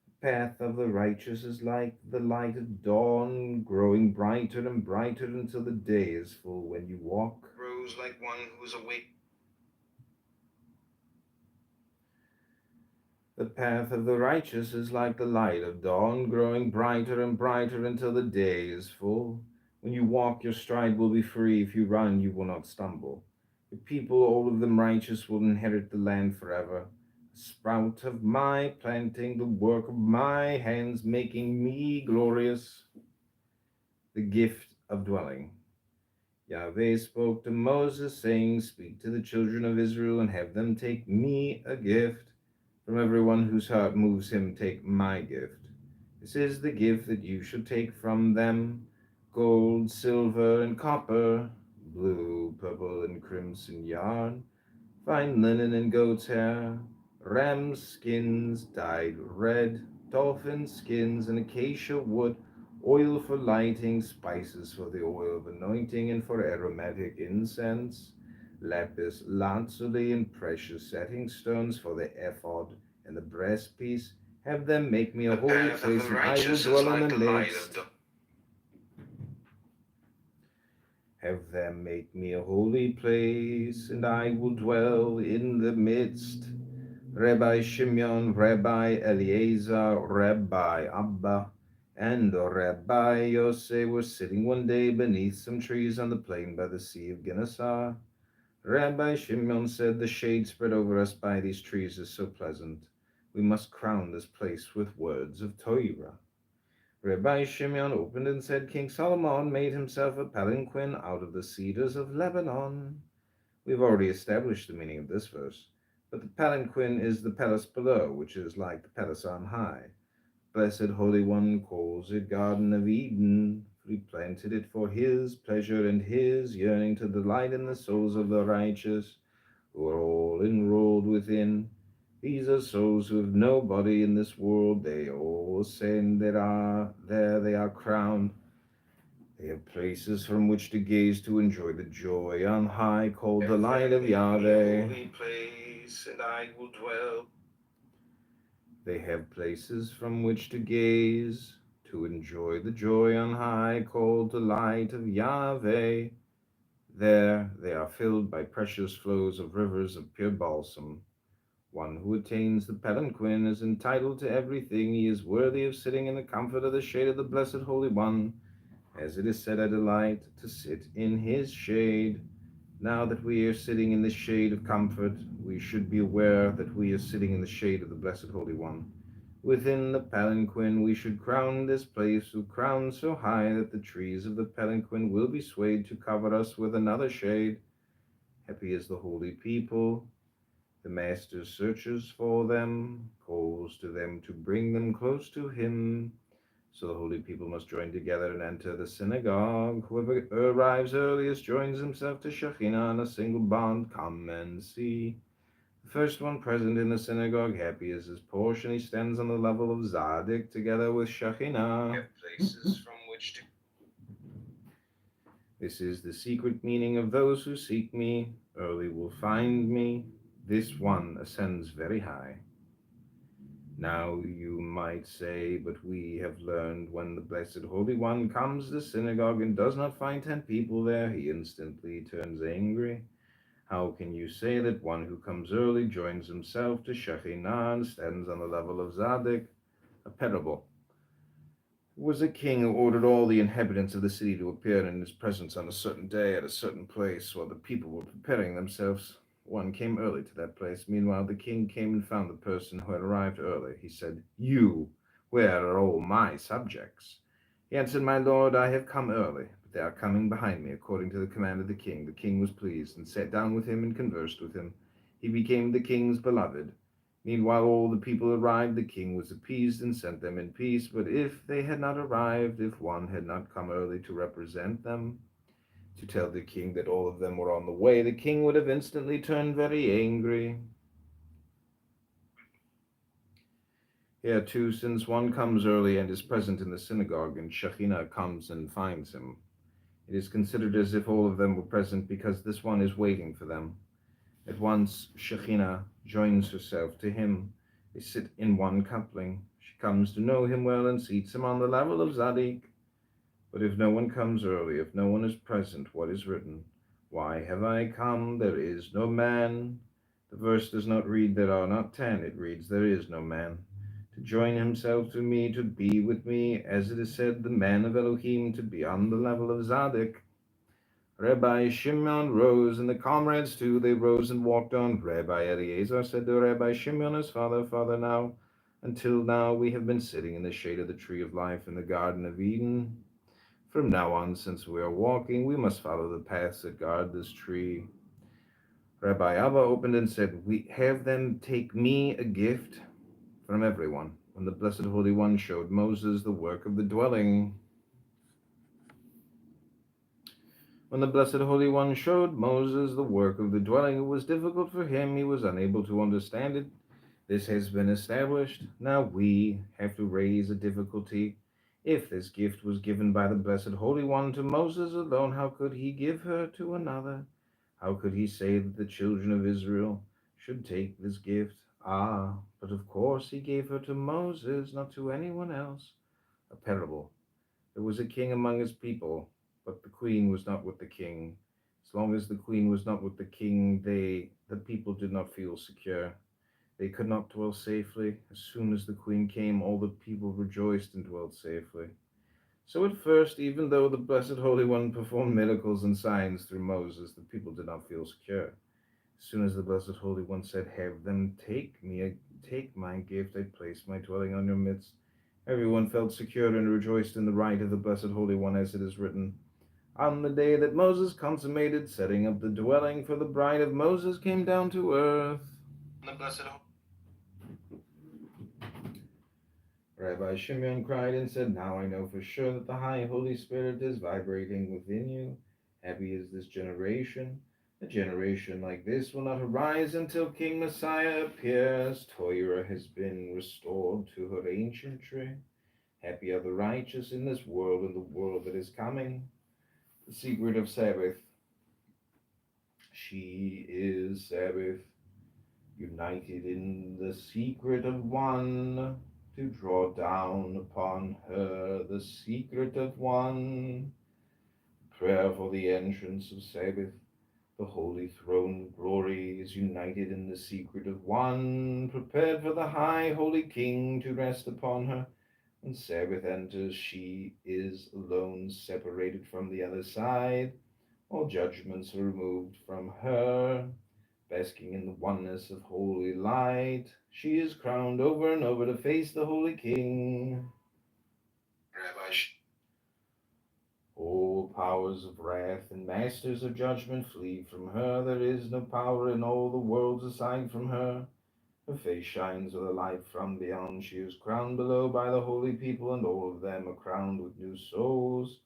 The path of the righteous is like the light of dawn, growing brighter and brighter until the day is full. When you walk, rose like one who is awake. The path of the righteous is like the light of dawn, growing brighter and brighter until the day is full. When you walk, your stride will be free. If you run, you will not stumble. The people, all of them righteous, will inherit the land forever. The sprout of my planting, the work of my hands, making me glorious. The gift of dwelling. Yahweh spoke to Moses, saying, Speak to the children of Israel and have them take me a gift. From everyone whose heart moves him, take my gift. This is the gift that you shall take from them: gold, silver, and copper, blue, purple, and crimson yarn, fine linen and goat's hair, ram skins dyed red, dolphin skins, and acacia wood, oil for lighting, spices for the oil of anointing and for aromatic incense, lapis lazuli, and precious setting stones for the ephod and the breastpiece. Have them make me a holy place, and I will dwell in the midst. Have them make me a holy place, and I will dwell in the midst. Rabbi Shimon, Rabbi Eliezer, Rabbi Abba, and Rabbi Yosef were sitting one day beneath some trees on the plain by the Sea of Gennesaret. Rabbi Shimon said, The shade spread over us by these trees is so pleasant. We must crown this place with words of Torah. Rabbi Shimon opened and said, King Solomon made himself a palanquin out of the cedars of Lebanon. We've already established the meaning of this verse, but the palanquin is the palace below, which is like the palace on high. Blessed Holy One calls it Garden of Eden, for he planted it for his pleasure and his yearning to delight in the souls of the righteous, who are all enrolled within. These are souls who have no body in this world. They all ascend, they are crowned. They have places from which to gaze to enjoy the joy on high, called the light of Yahweh. Holy place, and I will dwell. They have places from which to gaze to enjoy the joy on high, called the light of Yahweh. There they are filled by precious flows of rivers of pure balsam. One who attains the palanquin is entitled to everything. He is worthy of sitting in the comfort of the shade of the Blessed Holy One. As it is said, I delight to sit in his shade. Now that we are sitting in the shade of comfort, we should be aware that we are sitting in the shade of the Blessed Holy One. Within the palanquin, we should crown this place with crowns so high that the trees of the palanquin will be swayed to cover us with another shade. Happy is the holy people. The Master searches for them, calls to them to bring them close to him. So the holy people must join together and enter the synagogue. Whoever arrives earliest joins himself to Shekhinah in a single bond. Come and see. The first one present in the synagogue, happy is his portion. He stands on the level of Zadik together with Shekhinah. Places from which to... This is the secret meaning of those who seek me. Early will find me. This one ascends very high. Now you might say, but we have learned when the Blessed Holy One comes to the synagogue and does not find 10 people there, he instantly turns angry. How can you say that one who comes early joins himself to Shekhinah and stands on the level of Zadok? A parable. It was a king who ordered all the inhabitants of the city to appear in his presence on a certain day at a certain place while the people were preparing themselves. One came early to that place. Meanwhile, the king came and found the person who had arrived early. He said, "You, where are all my subjects?" He answered, "My lord, I have come early, but they are coming behind me, according to the command of the king." The king was pleased and sat down with him and conversed with him. He became the king's beloved. Meanwhile, all the people arrived. The king was appeased and sent them in peace. But if they had not arrived, if one had not come early to represent them, to tell the king that all of them were on the way, the king would have instantly turned very angry. Here, too, since one comes early and is present in the synagogue, and Shekhinah comes and finds him, it is considered as if all of them were present because this one is waiting for them. At once, Shekhinah joins herself to him. They sit in one coupling. She comes to know him well and seats him on the level of Zadik. But if no one comes early, if no one is present, what is written? Why have I come? There is no man. The verse does not read, there are not 10. It reads, there is no man. To join himself to me, to be with me, as it is said, the man of Elohim, to be on the level of Zadik. Rabbi Shimon rose, and the comrades too, they rose and walked on. Rabbi Eliezer said to Rabbi Shimon, his father, "Father, now, until now, we have been sitting in the shade of the tree of life in the Garden of Eden. From now on, since we are walking, we must follow the paths that guard this tree." Rabbi Abba opened and said, "We have them take me a gift from everyone." When the Blessed Holy One showed Moses the work of the dwelling, When the Blessed Holy One showed Moses the work of the dwelling, it was difficult for him. He was unable to understand it. This has been established. Now we have to raise a difficulty. If this gift was given by the Blessed Holy One to Moses alone, how could he give her to another? How could he say that the children of Israel should take this gift? Ah, but of course he gave her to Moses, not to anyone else. A parable. There was a king among his people, but the queen was not with the king. As long as the queen was not with the king, the people did not feel secure. They could not dwell safely. As soon as the queen came, all the people rejoiced and dwelt safely. So at first, even though the Blessed Holy One performed miracles and signs through Moses, the people did not feel secure. As soon as the Blessed Holy One said, "Have them take my gift, I place my dwelling on your midst," everyone felt secure and rejoiced in the right of the Blessed Holy One, as it is written, "On the day that Moses consummated setting up the dwelling for the bride of Moses came down to earth." The Blessed Rabbi Shimon cried and said, "Now I know for sure that the High Holy Spirit is vibrating within you. Happy is this generation. A generation like this will not arise until King Messiah appears. Torah has been restored to her ancient tree. Happy are the righteous in this world and the world that is coming." The secret of Sabbath. She is Sabbath, united in the secret of one, to draw down upon her the secret of one. Prayer for the entrance of Sabbath. The holy throne of glory is united in the secret of one, prepared for the high holy king to rest upon her. When Sabbath enters, she is alone, separated from the other side. All judgments are removed from her. Basking in the oneness of holy light, she is crowned over and over to face the holy king. Rabbi, all powers of wrath and masters of judgment flee from her. There is no power in all the worlds aside from her. Her face shines with a light from beyond. She is crowned below by the holy people, and all of them are crowned with new souls.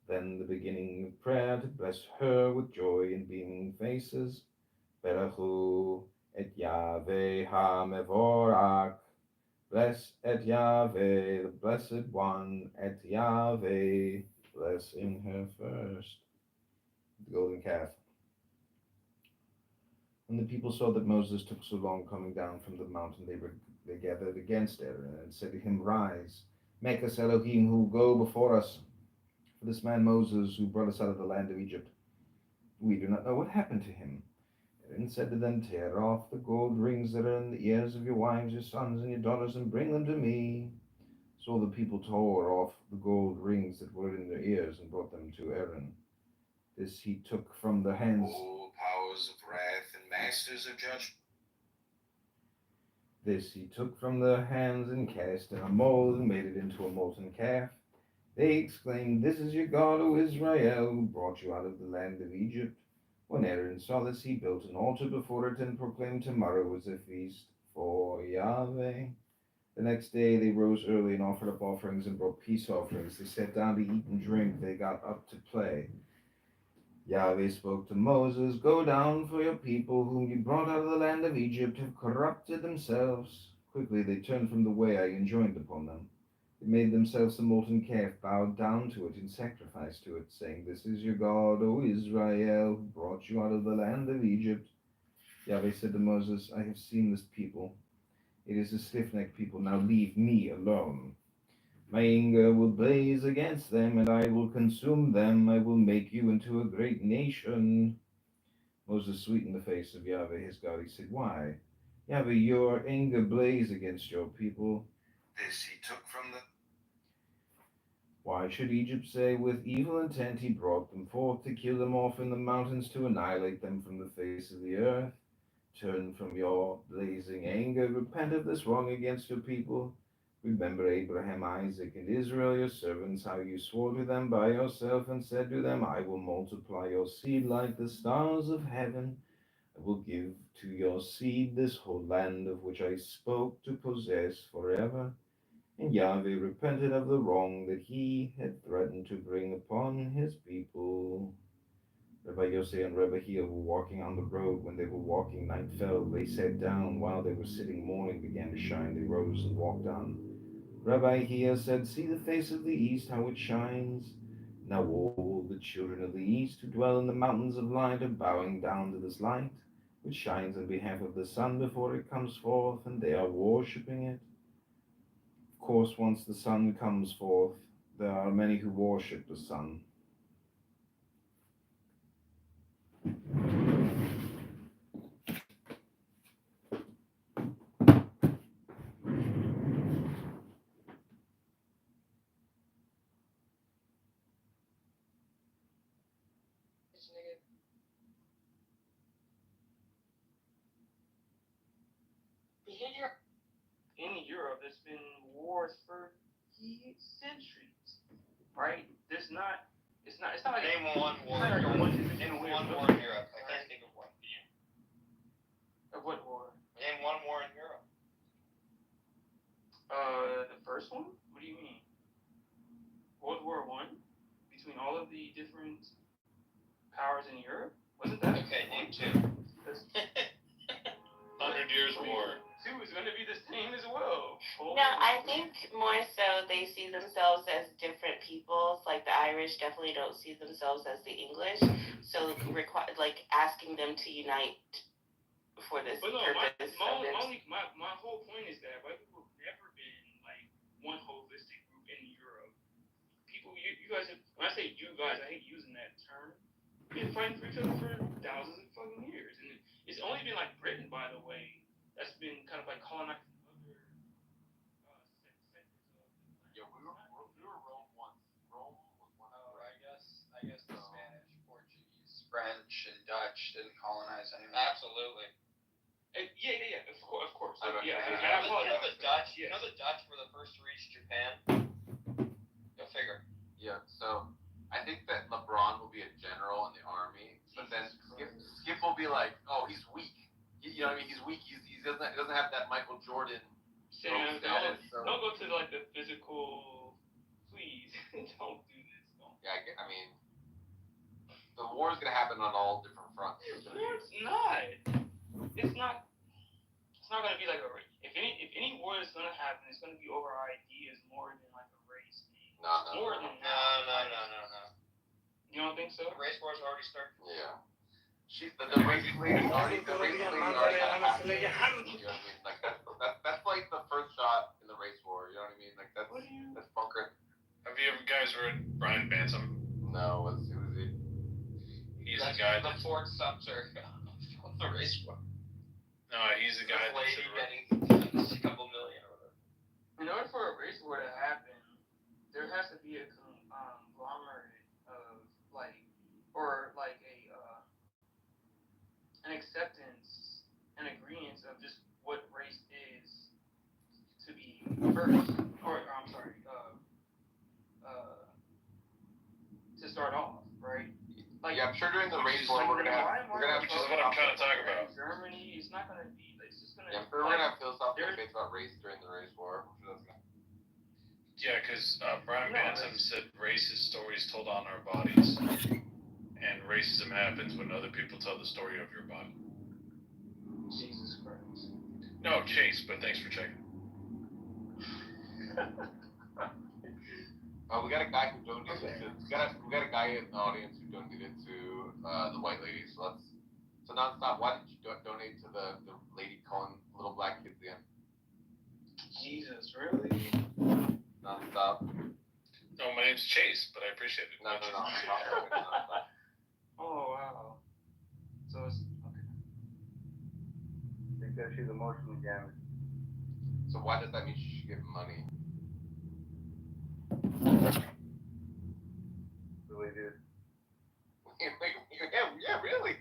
Then the beginning of prayer to bless her with joy and beaming faces. Berechu et Yahweh ha-mevorach. Bless et Yahweh, the Blessed One, et Yahweh, blessing her first. The golden calf. When the people saw that Moses took so long coming down from the mountain, they they gathered against Aaron and said to him, Rise, make us Elohim who go before us. For this man Moses, who brought us out of the land of Egypt, we do not know what happened to him. Aaron said to them, Tear off the gold rings that are in the ears of your wives, your sons, and your daughters, and bring them to me. So the people tore off the gold rings that were in their ears and brought them to Aaron. This he took from the hands. O powers of wrath and masters of judgment. This he took from their hands and cast in a mold and made it into a molten calf. They exclaimed, This is your God, O Israel, who brought you out of the land of Egypt. When Aaron saw this, he built an altar before it and proclaimed tomorrow was a feast for Yahweh. The next day they rose early and offered up offerings and brought peace offerings. They sat down to eat and drink. They got up to play. Yahweh spoke to Moses, Go down, for your people, whom you brought out of the land of Egypt, have corrupted themselves. Quickly they turned from the way I enjoined upon them. They made themselves a molten calf, bowed down to it, and sacrificed to it, saying, This is your God, O Israel, who brought you out of the land of Egypt. Yahweh said to Moses, I have seen this people. It is a stiff-necked people. Now leave me alone. My anger will blaze against them, and I will consume them. I will make you into a great nation. Moses sweetened the face of Yahweh his God. He said, Why? Yahweh, your anger blaze against your people. This he took from the. Why should Egypt say, With evil intent he brought them forth to kill them off in the mountains, to annihilate them from the face of the earth? Turn from your blazing anger. Repent of this wrong against your people. Remember Abraham, Isaac, and Israel, your servants, how you swore to them by yourself and said to them, I will multiply your seed like the stars of heaven. I will give to your seed this whole land of which I spoke to possess forever. And Yahweh repented of the wrong that he had threatened to bring upon his people. Rabbi Yossi and Rabbi Hiel were walking on the road. When they were walking, night fell. They sat down. While they were sitting, morning began to shine. They rose and walked on. Rabbi Hiel said, See the face of the east, how it shines. Now all the children of the east who dwell in the mountains of light are bowing down to this light, which shines on behalf of the sun before it comes forth, and they are worshipping it. Of course, once the sun comes forth, there are many who worship the sun. In Europe, there's been wars for centuries, right? It's not like Name one war. Name one war in Europe. I can't think of one. Of what war? Name one war in Europe. The first one? What do you mean? World War I? Between all of the different powers in Europe? Wasn't that? Okay, name two. 100 Years War. Two is going to be the same as well. No, I think more so they see themselves as different peoples. Like the Irish definitely don't see themselves as the English. So like asking them to unite for this but no, purpose. My whole point is that white people have never been like one holistic group in Europe. People, you guys, when I say you guys, I hate using that term. We've been fighting for each other for thousands of fucking years, and it's only been like Britain, by the way, that's been kind of like colonizing other sectors of. Yeah, we were Rome once. Rome was one of I guess the Spanish, Portuguese, French, and Dutch didn't colonize anyone. Absolutely. Yeah. Of course. I Yeah. You know the Dutch. You know the Dutch were the first to reach Japan. Go figure. Yeah. So I think that LeBron will be a general in the army, but then Skip will be like, oh, he's weak. You know what I mean? He's weak. He doesn't have that Michael Jordan. Sam, don't go to like the physical. Please, don't do this. Yeah, I mean, the war is gonna happen on all different fronts. No, it's not. It's not gonna be like a race. If any war is gonna happen, it's gonna be over ideas more than like a race thing. No. You don't think so? The race wars already started. Yeah. The race lady already. The race lady already. You know what I mean? Like that's like like the first shot in the race war. You know what I mean? Like that's bunker. Have you ever guys read Brian Bantam? No, who is he? He's the guy the that. Ford Sumter of the race war. No, he's the guy This lady that. getting a couple million or whatever. In order for a race war to happen, there has to be a conglomerate of like an acceptance, an agreement of just what race is to be first, or I'm sorry, to start off, right? Like, yeah, I'm sure during the race war we're gonna have Which is what I'm trying to talk about. Germany, it's not gonna be. It's just gonna. Yeah, I'm sure we're gonna have philosophical debates about race during the race war. I'm sure that's gonna. Yeah, because Brian Bantam said race is stories told on our bodies, and racism happens when other people tell the story of your body. Jesus Christ. No, Chase, but thanks for checking. We got a guy who donated to. We got a guy in the audience who donated to the white lady. So nonstop. Why did you donate to the lady calling little black kids again? Jesus, really? Nonstop. No, my name's Chase, but I appreciate it. No. Oh wow. So it's okay. Because she's emotionally damaged. So why does that mean she should get money? Really, dude. Yeah, really.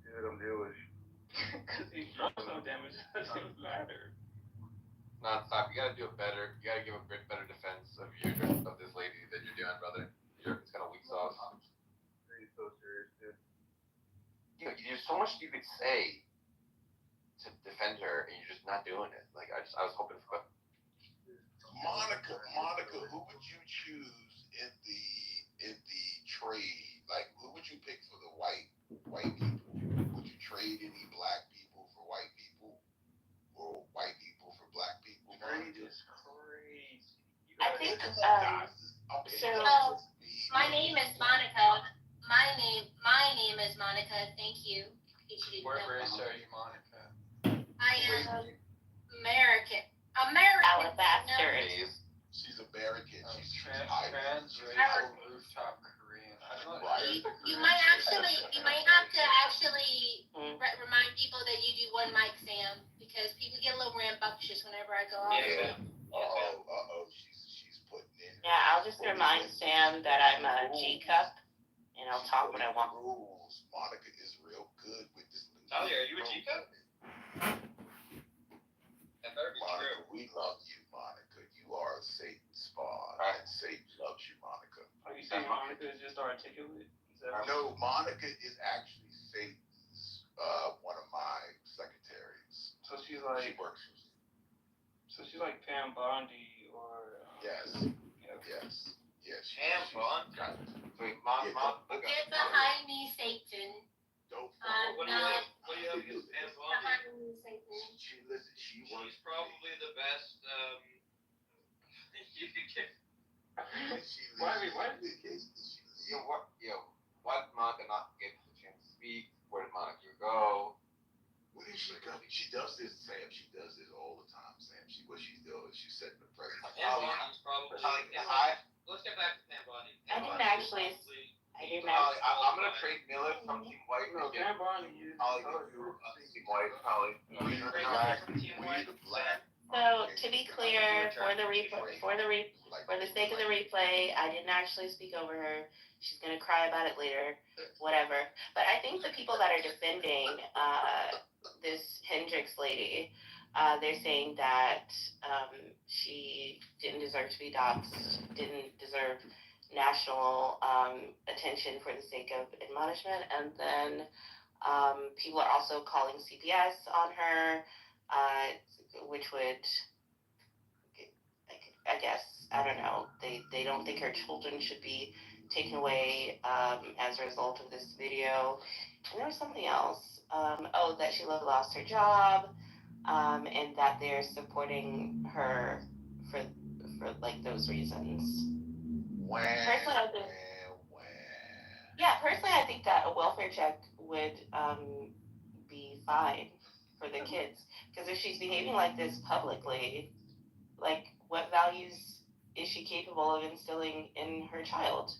Dude, I'm Jewish. Because he's emotional damage doesn't matter. Nonstop. You gotta do it better. You gotta give a bit better defense of this lady that you're doing, brother. It's kind of weak sauce. He's so serious, dude. There's so much you could say to defend her, and you're just not doing it. Like I was hoping for. Monica, who would you choose in the trade? Like, who would you pick for the white people? Would you trade any black people for white people, or white people for black people? Trade is crazy. I think so my name is Monica. My name is Monica. Thank you. What race are you, Monica? I am American. Alabaster. She's American. She's Transracial rooftop Korean. You might have to remind people that you do one mic, Sam, because people get a little rambunctious whenever I go off. Yeah. She's putting in. Yeah, I'll just remind Sam that I'm a G cup, and I'll talk when I want. Rules. Monica is real good with this. Talia, are you a G cup? Monica, we love you, Monica. You are a Satan spawn, and Satan loves you, Monica. Are you saying Monica is just articulate? No, Monica is actually Satan's one of my secretaries. So she's like. She works. So she's like Pam Bondi or. Yes. Yes. Pam Bondi. Wait, Mom. Get behind me, Satan. Don't. What do you have against Pam Bondi? Behind me, Satan. She works. She's probably the best. You could get. Why did Monica not get the chance to speak? Where did Monica go? Where did she go? She does this, Sam. She does this all the time, Sam. What she's doing, she's setting the precedent. Pam Bondi's probably. Let's get back to Pam Bondi. I didn't actually. I'm gonna trade Miller from Team White. No, Pam Bondi is. Team White, probably. So to be clear, for the sake of the replay, I didn't actually speak over her. She's gonna cry about it later, whatever. But I think the people that are defending this Hendricks lady, they're saying that she didn't deserve to be doxxed, didn't deserve national attention for the sake of admonishment, and then people are also calling CPS on her, which would, I guess, I don't know, they don't think her children should be taken away as a result of this video. And there was something else, that she lost her job, and that they're supporting her for like those reasons. Personally, I think that a welfare check would be fine. for the kids. Because if she's behaving like this publicly, like, what values is she capable of instilling in her child?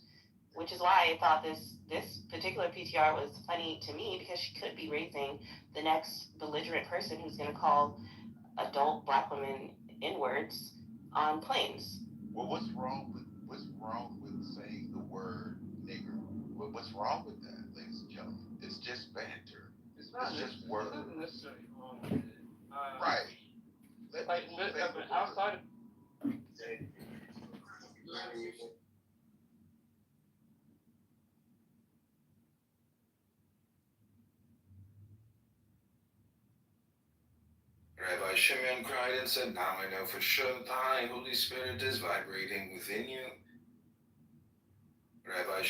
Which is why I thought this particular PTR was funny to me, because she could be raising the next belligerent person who's going to call adult black women N-words on planes. Well, what's wrong with saying the word nigger? What's wrong with that, ladies and gentlemen? It's just banter. It's just words. It's not necessarily wrong with it. Right. Outside of Rabbi Shimon cried and said, "Now I know for sure that the High Holy Spirit is vibrating within you." Rabbi